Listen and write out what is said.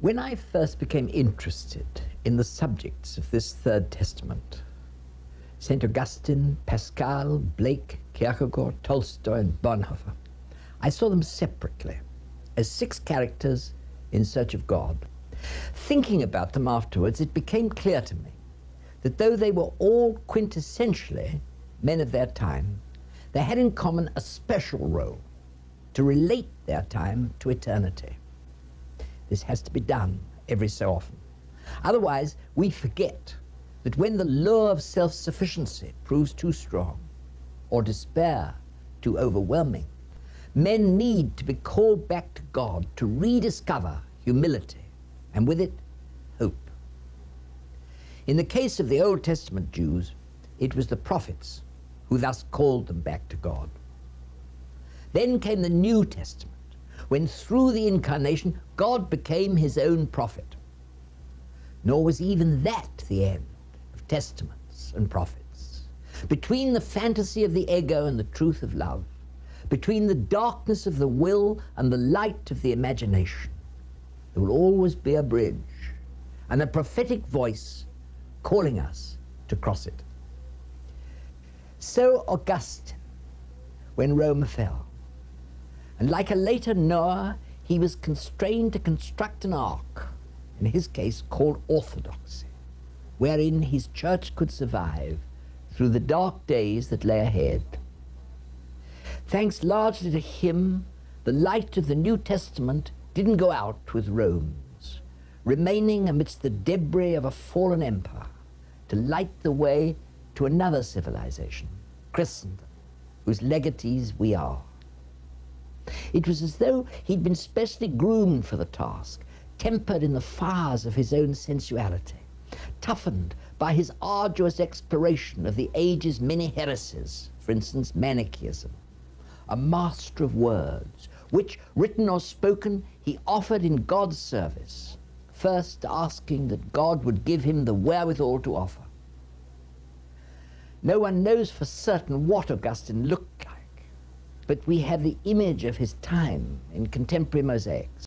When I first became interested in the subjects of this Third Testament, St. Augustine, Pascal, Blaise, Kierkegaard, Tolstoy, and Bonhoeffer, I saw them separately as 6 characters in search of God. Thinking about them afterwards, it became clear to me that though they were all quintessentially men of their time, they had in common a special role to relate their time to eternity. This has to be done every so often. Otherwise, we forget that when the lure of self-sufficiency proves too strong, or despair too overwhelming, men need to be called back to God to rediscover humility, and with it, hope. In the case of the Old Testament Jews, it was the prophets who thus called them back to God. Then came the New Testament, when through the incarnation, God became his own prophet. Nor was even that the end of testaments and prophets. Between the fantasy of the ego and the truth of love, between the darkness of the will and the light of the imagination, there will always be a bridge and a prophetic voice calling us to cross it. So Augustine, when Rome fell, and like a later Noah, he was constrained to construct an ark, in his case called orthodoxy, wherein his church could survive through the dark days that lay ahead. Thanks largely to him, the light of the New Testament didn't go out with Rome's, remaining amidst the debris of a fallen empire to light the way to another civilization, Christendom, whose legatees we are. It was as though he'd been specially groomed for the task, tempered in the fires of his own sensuality, toughened by his arduous exploration of the age's many heresies, for instance, Manichaeism, a master of words, which, written or spoken, he offered in God's service, first asking that God would give him the wherewithal to offer. No one knows for certain what Augustine looked like, but we have the image of his time in contemporary mosaics.